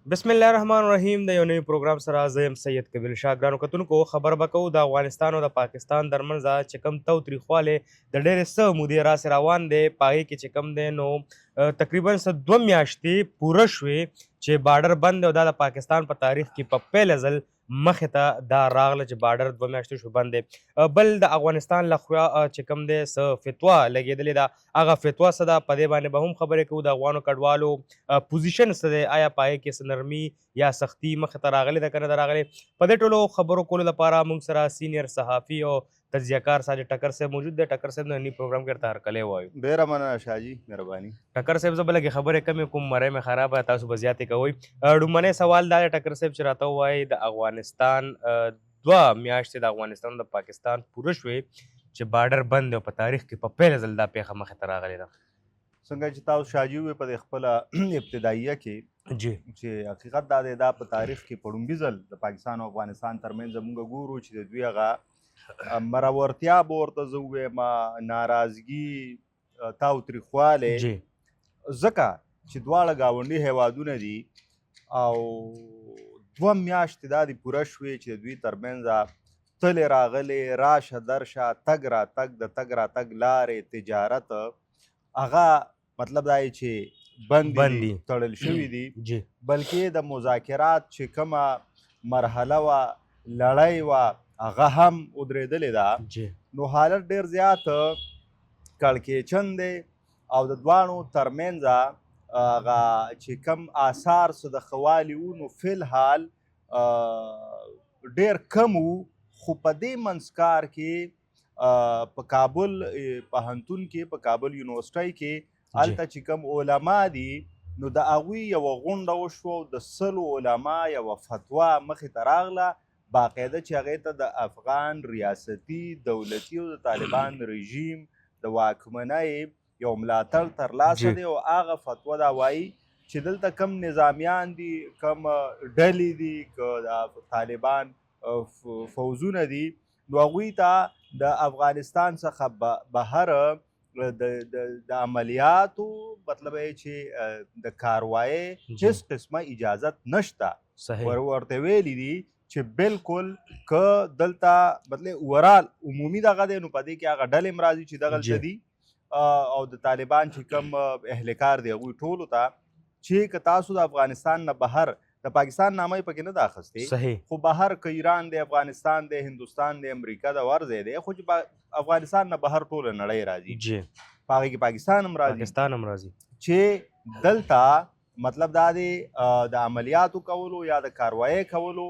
بسم الله الرحمن الرحیم د یو نوي پروګرام سره زه یم سید کبیر شاه. ګرانو کتونکو، خبر به کوو د افغانستان او د پاکستان ترمنځ چې کوم تاوتریخوالی د ډېرې څه مودې راسې روان دی، په هغې کې چې کوم دی نو تقریبا څه 2 میاشتې پوره شوې چې بارډر بند دی او دا د پاکستان په تاریخ کې په پیله ځل مخې ته دا راغله چې بارډر 2 میاشتې شو بند دی. بل د افغانستان لخوا چې کوم دی څه فتوا لګېدلې ده، هغه فتوا څه ده، په دې باندې به هم خبرې کوو. د افغانو کډوالو پوزیشن څه دی، آیا په هغې کې څه نرمي یا سختی مخې ته راغلې ده که نه ده راغلې؟ په دې ټولو خبرو کولو لپاره موږ سره سینیر صحافي او تجزیه کار ساجد ټکر صاحب موجود دی. ټکر صاحب ننني پروګرام کې درته هرکلی وایو. ډېره مننه شاهجي، مهرباني. ټکر صاحب زه به لږې خبرې کمې کوم، مرۍ مې خرابه، تاسو به زیاتې کوئ. لومړنی سوال دا دی ټکر صاحب چې راته ووایي د افغانستان 2 میاشتې د افغانستان او د پاکستان پوره شوې چې بارډر بند دی او په تاریخ کې په پیله ځل دا پیښه مخې ته راغلې ده. څنګه چې تاسو شاهجي وویل په دې خپله ابتدائیه کې جی چې حقیقت دا دی، دا په تاریخ کې په لومړي ځل د پاکستان او افغانستان ترمنځ موږ ګورو چې د دوی هغه مرورتیا به ورته زه ووایم، ناراضګي، تاوتریخوالی، جی ځکه چې دواړه ګاونډي هیوادونه دي او 2 میاشتې دا دي پوره شوې چې د دوی ترمنځ تلې راغلې، راشه درشه، تګ راتګ، د تګ راتګ لارې، تجارت، هغه مطلب دا چې بند دي، تړل شوي دي. جی بلکې د مذاکرات چې کومه مرحله وه، لړۍ وه، هغه هم ودرېدلې ده. جی نو حالت ډېر زیات کړکېچن دی او د دواړو ترمنځ هغه چې کوم آثار څه د ښه والي وو نو فی الحال ډېر کم وو. خو په دې منځکار کې په کابل پوهنتون کې، په کابل یونیورسټۍ کې هلته چې کوم علما دي نو د هغوی یوه غونډه وشوه او د 100 علما یوه فتوا مخې ته راغله، باقاعده چې هغې ته د افغان ریاستي دولتي او د طالبان رژیم د واکمنۍ یو ملاتړ ترلاسه دی. او هغه فتوا دا وایي چې دلته کم نظامیان دي، کم ډلې دي، که د طالبان فوزونه دي، نو هغوی ته د افغانستان څخه بهر د عملیاتو مطلب چې د کاروایۍ هیڅ قسمه اجازت نشته. ورته ویلي دي چې بالکل که دلته مطلب اورال عمومي دغه دی نو په دې کې هغه ډلې هم راځي چې دغلته دي او د طالبان چې کوم اهلکار دی هغوی ټولو ته چې که تاسو د افغانستان نه بهر، د پاکستان نامه یې پکې نه ده اخیستې، خو بهر که ایران دی، افغانستان دی، هندوستان دی، امریکا د ور ځای دی، خو چې افغانستان نه بهر ټوله نړۍ راځي، په هغې کې پاکستان هم راځي چې دلته مطلب دا دی د عملیاتو کولو یا د کاروایۍ کولو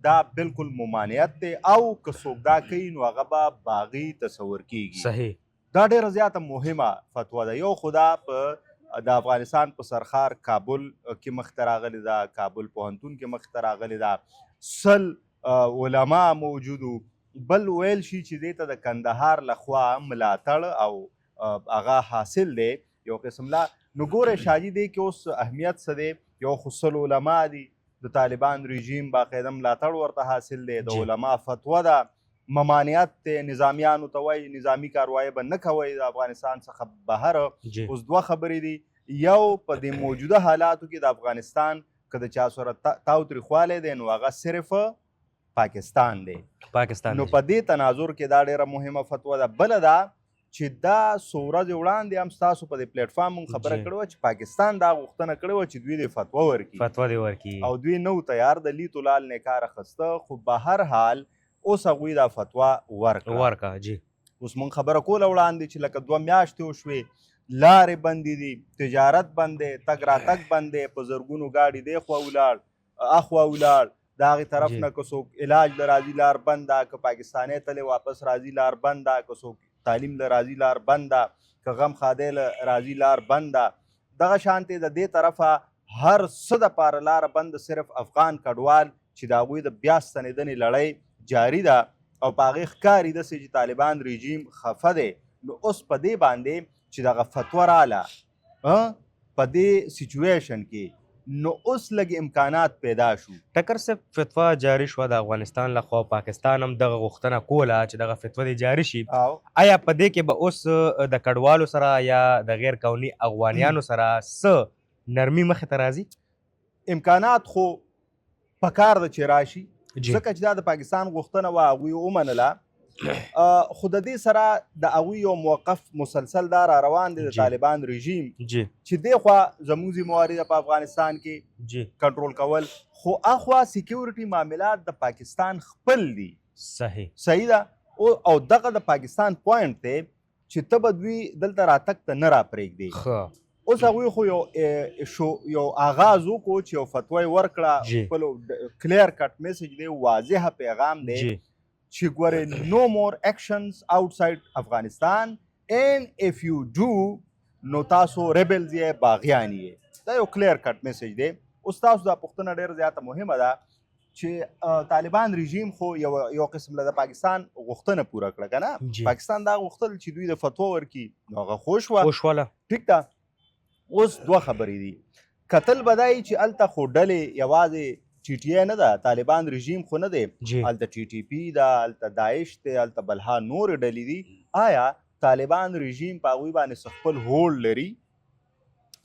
دا بالکل ممانعت دی، او که څوک دا کوي نو هغه به باغي تصور کیږي. دا ډېره زیاته مهمه فتوا ده. یو خو دا په د افغانستان په سرخار کابل کې مخته راغلې ده، کابل پوهنتون کې مخته راغلې ده، 100 علما موجودو. بل ویل شي چې دې ته د کندهار لخوا ملاتړ او هغه حاصل دی یو قسم لا. نو ګوره شاهجي دی کې اوس اهمیت څه دی، یو خو 100 علما دي، د طالبان رژیم باقاعده ملاتړ ورته حاصل دی، د علما فتوا ده، ممانعت دی، نظامیانو ته وایي نظامي کاروایۍ به نه کوئ د افغانستان څخه بهر. اوس 2 خبرې دي، یو په دې موجوده حالاتو کې د افغانستان که د چا سره تاوتریخوالی دی نو هغه صرف پاکستان دی. نو په دې تناظر کې دا ډېره مهمه فتوا ده. بله دا چې دا څو ورځې وړاندې هم ستاسو په دې پلیټ فارم مونږ خبره کړې وه چې پاکستان دا غوښتنه کړې وه چې دوی دې فتوا ورکړي او دوی نه و تیار، د لیتو لال نه کار اخیسته، خو به هر حال اوس هغوی دا فتوا ورکړه. اوس مونږ خبره کوله وړاندې چې لکه 2 میاشتې وشوې، لارې بندې دي، تجارت بند دی، تګ راتګ بند دی، په زرګونو ګاډي دی خوا ولاړ اخوا ولاړ، د هغې طرف نه که څوک علاج له راځي لار بند ده، که پاکستانی تللی واپس راځي لار بند ده، که څوک تعلیم له راځي لار بند ده، که غم خادی له راځي لار بند ده. دغه شانتې د دې طرفه هر څه دپاره لاره بند، صرف افغان کډوال چې د هغوی د بیا ستنېدنې لړۍ جاري ده او په هغې ښکاري داسې چې طالبان رژیم خفه دی. نو اوس په دې باندې چې دغه فتوا راله په دې سیچویشن کې نو اوس لږ امکانات پیدا شو. ټکر صاحب فتوا جاری شوه د افغانستان لخوا، پاکستان هم دغه غوښتنه کوله چې دغه فتوا دې جاري شي. آیا په دې کې به اوس د کډوالو سره یا د غیر قانوني افغانیانو سره څه نرمي مخې ته راځي؟ امکانات خو پکار د چې راشي جی ځکه چې دا د پاکستان غوښتنه وه هغوی ومنله خو د دې سره د هغوی یو موقف مسلسل دا را روان دی د جی. طالبان رژیم جی چې دې خوا زموږ ذمواري ده په افغانستان کې جی کنټرول کول خو اخوا سیکیورټي معاملات د پاکستان خپل دي صحیح ده او دغه د پاکستان پوینټ دی چې ته به دوی دلته راتګ ته نه راپرېږدي اوس هغوی خو یو آغاز وکړو چې یو فتوا یې ورکړه خپل کلیر کټ میسج دی واضحه پیغام دی چې ګورې نو مور اکشنز آوټساید افغانستان and if you do نو تاسو ریبلز یې باغیان یې دا یو کلیر کټ میسج دی اوس تاسو دا پوښتنه ډېره زیاته مهمه ده چې طالبان رژیم خو یو قسم له د پاکستان غوښتنه پوره کړه که نه پاکستان دا غوښتل چې دوی د فتوا ورکړي نو هغه خوش وه ټیک ده اوس دوه خبرې دي کتل به دا یي چې هلته خو ډلې یوازې ټي ټي ای نه ده طالبان رژیم خو نه دی هلته ټي ټي پي ده هلته داعش دی هلته بلها نورې ډلې دي آیا طالبان رژیم په هغوی باندې خپل هولډ لري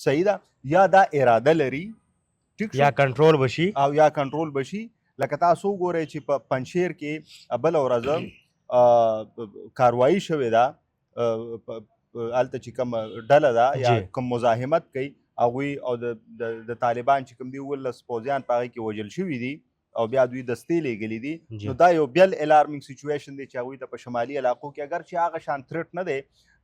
صحیح ده یا دا اراده لري یا کنټرول بشي او یا کنټرول بشي لکه تاسو وګورئ چې په پنجشیر کې بله ورځ کاروایي شوې ده هلته چې کوم ډله ده یا کوم مزاحمت کوي هغوی او د طالبان چې کوم دي 19 پوځیان په هغې کې وژل شوي دي او بیا دوی دستې لیږلي دي نو دا یو بل الارمینګ سچویشن دی چې هغوی ته په شمالي علاقو کې اگر چې هغه شان تھریټ نه دی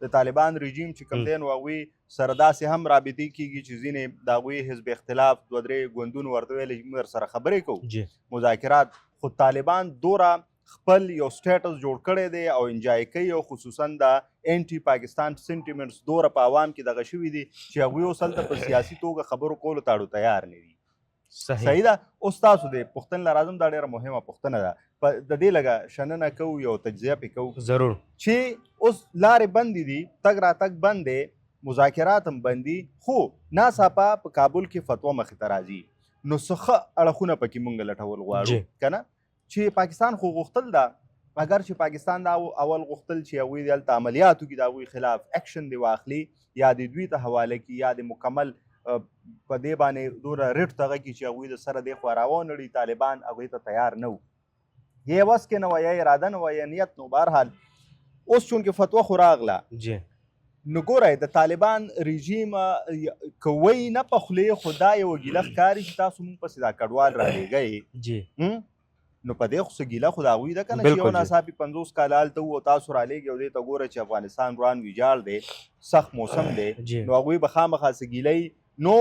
د طالبان رژیم چې کوم دی نو هغوی سره داسې هم رابطې کېږي چې ځینې د هغوی حزب اختلاف دوه درې ګوندونو ورته ویلې چې موږ ورسره خبرې کوو مذاکرات خو طالبان دوره خپل یو سټیټس جوړ کړی دی او انجای کوي او خصوصا د انټي پاکستان سنټیمنټس دوره په عوام کې دغه شوي دي چې هغوی اوس هلته په سیاسي توګه خبرو کولو ته اړو تیار نه دي صحیح ده اوس تاسو د پوښتنې له راځم دا ډېره مهمه پوښتنه ده د دې لږه شننه کوو یو تجزیه پې کوو ضرور چې اوس لارې بندې دي تګ راتګ بند دی مذاکرات هم بند دي خو ناڅاپه په کابل کې فتوا مخې ته راځي نو څه ښه اړخونه پکې مونږ لټول غواړو که نه چې پاکستان خو غوښتل ده اگر چې پاکستان دا اول غوښتل چې هغوی دلته عملیاتو کې د هغوی خلاف اکشن دی واخلي یا د دوی ته حواله کړي یا د مکمل په دې باندې دومره رټ دغه کړي چې هغوی د سره دې خوا راونړي طالبان هغوی ته تیار نه وو یا یې وس کې نه وه یا اراده نه وه یا نیت نه بهرحال اوس چونکې فتوا خو راغله نو ګورئ د طالبان رژیم کوی نه په خولې خو دا یوه ګیله ښکاري چې تاسو مونږ پسې دا کډوال رالیږئ نو په دې خو څه ګیله خو د هغوی ده که نه چې یو ناڅاپي 50 کاله هلته وو او تاسو رالېږئ او دې ته ګوره چې افغانستان روان ویجاړ دی سخت موسم دی نو هغوی به خامخا څه ګیله نو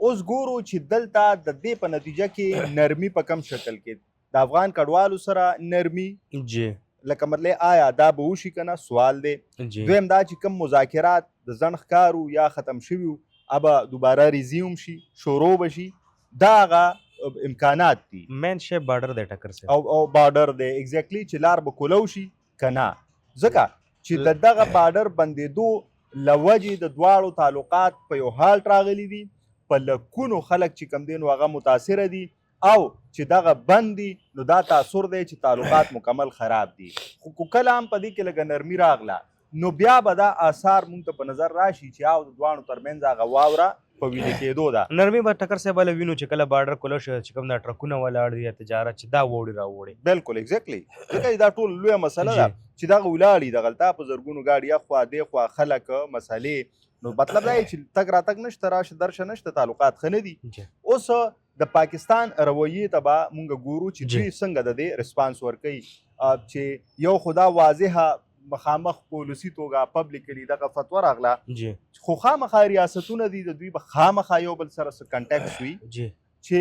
اوس ګورو چې دلته د دې په نتیجه کې نرمي په کم شکل کې د افغان کډوالو سره نرمي لکه مطلب آیا دا به وشي که نه سوال دی دویم دا چې کوم مذاکرات د ځنډ ښکارو یا ختم شوي وو به دوباره ریزیوم شي شروع به شي دا هغه امکانات دي مین شی بارډر دی ټکر سره او بارډر دی ایگزیکټلی چې لار به کولو شي که نه ځکه چې د دغه بارډر بندېدو له وجې د دواړو تعلقات په یو حالت راغلي دي په لکونو خلک چې کوم دی نو هغه متاثره دي او چې دغه بند دي نو دا تاثر دی چې تعلقات مکمل خراب دي خو کله هم په دې کې لږه نرمي راغله نو بیا به دا آثار مونږ ته په نظر راشي چې او د دواړو ترمنځ هغه واوره په ویلې کېدو ده نرمي به ټکر صاحب هله وینو چې کله بارډر کولو شي چې کوم دا ټرکونه ولاړ دي یا تجارت چې دا وړي راوړي بالکل ایگزیکټلی ځکه دا ټول لویه مسله ده چې دغه ولاړي دغلته په زرګونو ګاډي اخوا دېخوا خلک مسلې نو مطلب دا چې تګ راتګ نشته راشه درشه نشته تعلقات ښه نه دي اوس د پاکستان رویې ته به مونږ ګورو چې دوی څنګه د دې رسپانس ورکوي چې یو خو دا واضحه مخامخ پالیسي توګه پبلیکلی دغه فتوا راغله خو خامخا ریاستونه دي د دوی به خامخا یو بل سره څه کنټیکټ وي چې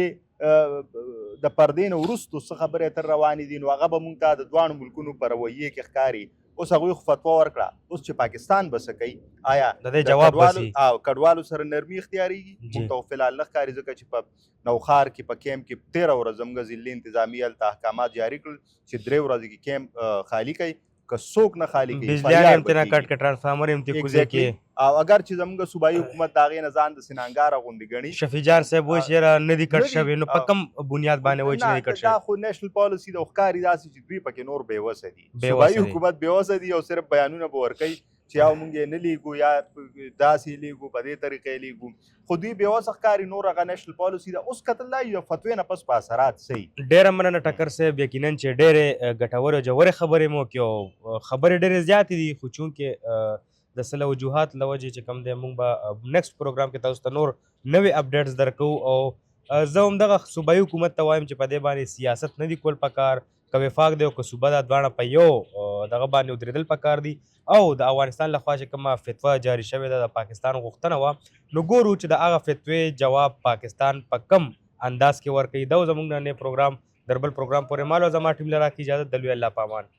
د پردې نه وروستو څه خبرې تر روانې دي نو هغه به مونږ ته د دواړو ملکونو په رویې کې ښکاري اوس هغوی خو فتوا ورکړه اوس چې پاکستان به څه کوي آیا د دې جواب بسي کډوالو سره نرمي اختیاریږي مونږ ته فلحال نه ښکاري ځکه چې په نوښار کې په کیمپ کې 13 ورځ زموږ ضلعي انتظامیه هلته احکامات جاري کړل چې 3 ورځې کې کیمپ خالي کوي که څوک نه خالي کوي بجلیان هم ترې نه کټ کړي ټرانسفارمر هم ترې کوزې کړي او اگر چې زموږ صوبایي حکومت د هغې نه ځان د سینانګاره غوندې ګڼي شفیع جان صاحب وایي چې یاره نه دي کټ شوي نو په کوم بنیاد باندې وایي چې نه دي کټ شوي دا خو نیشنل پالیسي ده خو ښکاري داسې چې دوی پکې نور بېوسه دي صوبایي حکومت بېوسه دي او صرف بیانونه به ورکوي چې یا موږ یې نه لیږو یا داسې لیږو په دې طریقې لیږو خو دوی بېوسه ښکاري نور هغه نیشنل پالیسي ده اوس کتل دا یو فتوې نه پس په اثرات صحیح ډېره مننه ټکر صاحب یقینا چې ډېرې ګټورې او ژورې خبرې مو وکړې او خبرې ډېرې زیاتې دي خو چونکې د څه له وجوهات له وجې چې کوم دی موږ به نیکسټ پروګرام کې تاسو ته نور نوې اپډیټس درکوو او زه همدغه صوبایي حکومت ته وایم چې په دې باندې سیاست نه دی کول پکار که وفاق دی او که صوبه دا دواړه په یو دغه باندې ودرېدل پکار دي او د افغانستان لخوا چې کومه فتوا جاري شوې ده د پاکستان غوښتنه وه نو ګورو چې د هغه فتوې جواب پاکستان په کم انداز کې ورکوي دا زموږ نن پروګرام در بل پروګرام پورې مالو زما ټیم له راکړي اجازه د لوی الله په امان